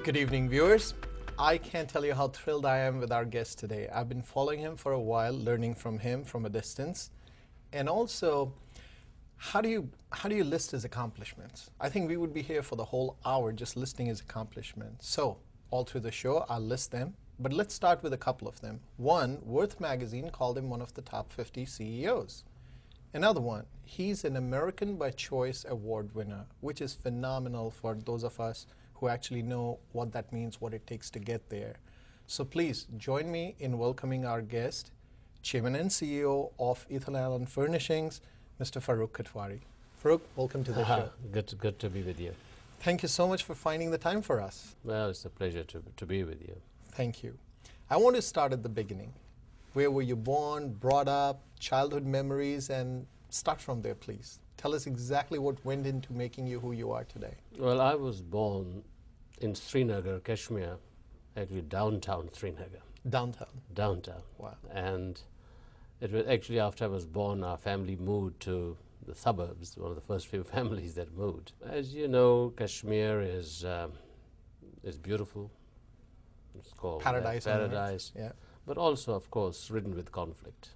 Good evening, viewers. I can't tell you how thrilled I am with our guest today. I've been following him for a while, learning from him from a distance. And also, how do you list his accomplishments? I think we would be here for the whole hour just listing his accomplishments. So, all through the show, I'll list them. But let's start with a couple of them. One, Worth magazine called him one of the top 50 CEOs. Another one, he's an American by Choice Award winner, which is phenomenal for those of us who actually know what that means, what it takes to get there. So please join me in welcoming our guest, Chairman and CEO of Ethel Allen Furnishings, Mr. Farooq Kathwari. Farooq, welcome to the show. Good to be with you. Thank you so much for finding the time for us. Well, it's a pleasure to be with you. Thank you. I want to start at the beginning. Where were you born, brought up, childhood memories, and start from there, please. Tell us exactly what went into making you who you are today. Well, I was born in Srinagar, Kashmir, actually downtown Srinagar. Downtown? Downtown. Wow. And it was actually after I was born, our family moved to the suburbs, one of the first few families that moved. As you know, Kashmir is beautiful. It's called Paradise. Paradise. Yeah. But also, of course, ridden with conflict.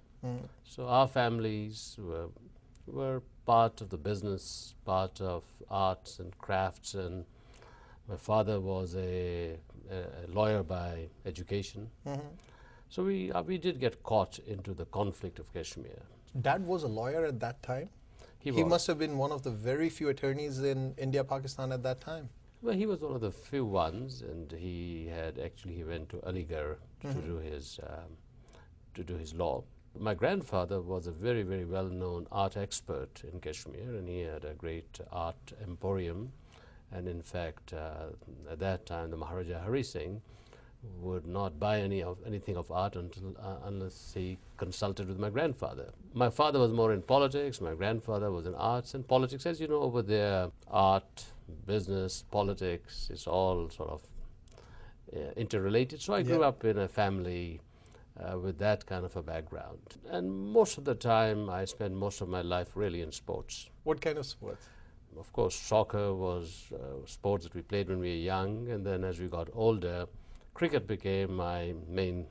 So our families were part of the business, part of arts and crafts, and my father was a lawyer by education. So we did get caught into the conflict of Kashmir. Dad was a lawyer at that time? He must have been one of the very few attorneys in India, Pakistan at that time. Well, he was one of the few ones, and he went to Aligarh to do his law. My grandfather was a very, very well-known art expert in Kashmir, and he had a great art emporium. And in fact, at that time, the Maharaja Hari Singh would not buy anything of art unless he consulted with my grandfather. My father was more in politics, my grandfather was in arts and politics. As you know, over there, art, business, politics, it's all sort of interrelated. So I grew up in a family with that kind of a background. And most of the time, I spent most of my life really in sports. What kind of sports? Of course, soccer was sports that we played when we were young, and then as we got older, cricket became my main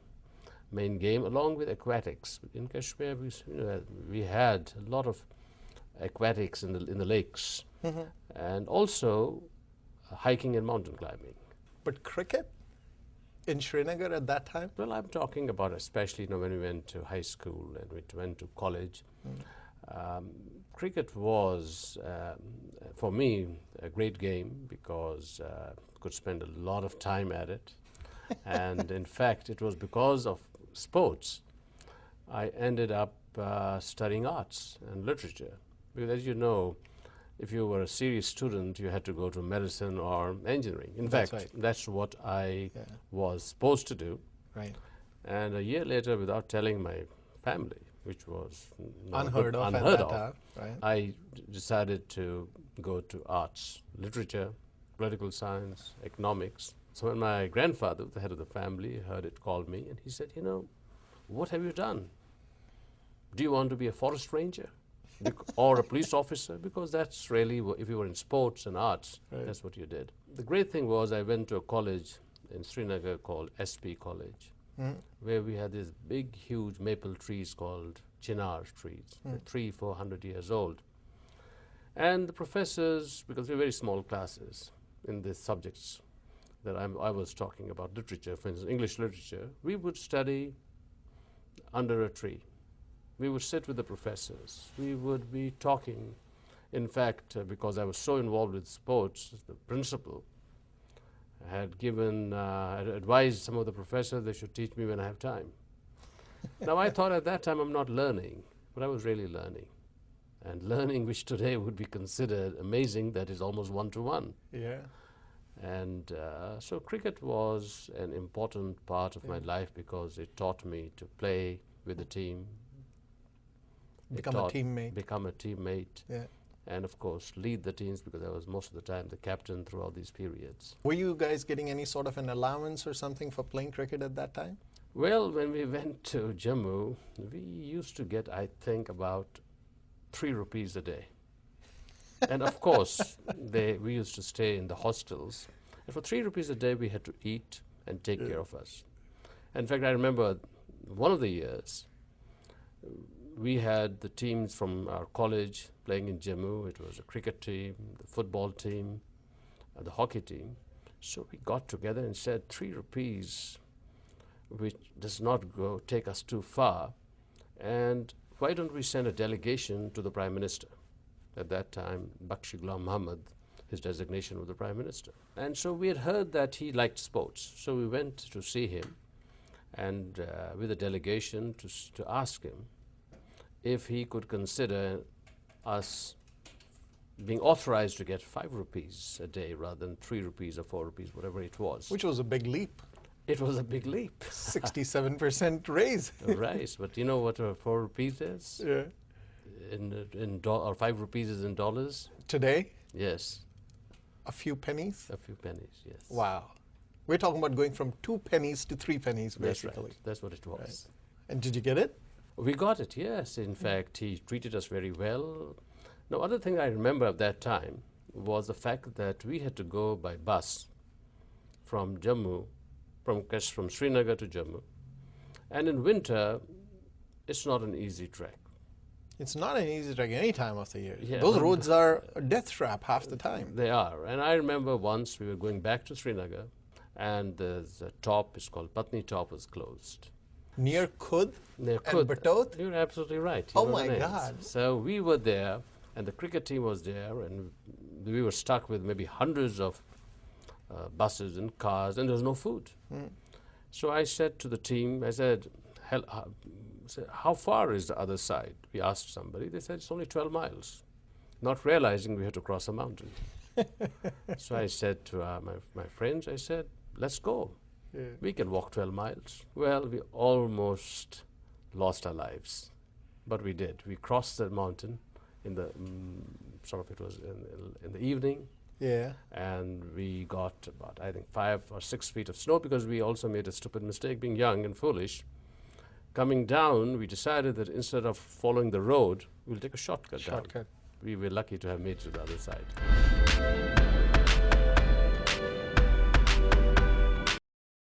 game, along with aquatics. In Kashmir, we had a lot of aquatics in the lakes, and also hiking and mountain climbing. But cricket? In Srinagar at that time? Well, I'm talking about especially when we went to high school and we went to college. Cricket was, for me, a great game because I could spend a lot of time at it. And in fact, it was because of sports I ended up studying arts and literature. Because as you know, if you were a serious student, you had to go to medicine or engineering. In fact, that's what I was supposed to do. Right. And a year later, without telling my family, which was unheard of, right? I decided to go to arts, literature, political science, economics. So when my grandfather, the head of the family, heard it, called me, and he said, what have you done? Do you want to be a forest ranger? Or a police officer, because that's really, if you were in sports and arts, that's what you did. The great thing was I went to a college in Srinagar called SP College, where we had these big, huge maple trees called chinar trees, 300-400 years old. And the professors, because we were very small classes in the subjects that I was talking about, literature, for instance, English literature, we would study under a tree. We would sit with the professors. We would be talking. In fact, because I was so involved with sports, the principal had advised some of the professors they should teach me when I have time. Now, I thought at that time I'm not learning, but I was really learning. And learning, which today would be considered amazing, that is almost one-to-one. Yeah. And so cricket was an important part of my life because it taught me to play with the team, become a teammate. Yeah. And of course, lead the teams because I was most of the time the captain throughout these periods. Were you guys getting any sort of an allowance or something for playing cricket at that time? Well, when we went to Jammu, we used to get, I think, about 3 rupees a day. And of course, we used to stay in the hostels. And for 3 rupees a day, we had to eat and take care of us. In fact, I remember one of the years, we had the teams from our college playing in Jammu. It was a cricket team, the football team, the hockey team. So we got together and said 3 rupees, which does not take us too far, and why don't we send a delegation to the Prime Minister? At that time, Bakshi Ghulam Muhammad, his designation was the Prime Minister. And so we had heard that he liked sports. So we went to see him and with a delegation to ask him if he could consider us being authorized to get 5 rupees a day rather than 3 rupees or 4 rupees, whatever it was. Which was a big leap. It was a big leap. 67% raise. Right, but you know what 4 rupees is? Yeah. Or 5 rupees is in dollars? Today, Yes, a few pennies. a few pennies, yes. Wow. We're talking about going from 2 pennies to 3 pennies, That's basically. right. That's what it was. Right. And did you get it? We got it, yes. In fact, he treated us very well. Now, other thing I remember at that time was the fact that we had to go by bus from Jammu, from Srinagar to Jammu. And in winter, it's not an easy trek. It's not an easy trek any time of the year. Yeah. Those roads are a death trap half the time. They are. And I remember once we were going back to Srinagar, and the top, it's called Patni Top, was closed. Near Khud Near and Khud. Batot? You're absolutely right. Oh You know my the names. God. So we were there, and the cricket team was there, and we were stuck with maybe hundreds of buses and cars, and there was no food. So I said to the team, I said, how far is the other side? We asked somebody. They said, it's only 12 miles, not realizing we had to cross a mountain. So I said to my friends, I said, let's go. Yeah. We can walk 12 miles. Well, we almost lost our lives, but we did. We crossed the mountain in the, it was in the evening, Yeah. and we got about, I think, 5 or 6 feet of snow because we also made a stupid mistake, being young and foolish. Coming down, we decided that instead of following the road, we'll take a shortcut down. Shortcut. We were lucky to have made it to the other side.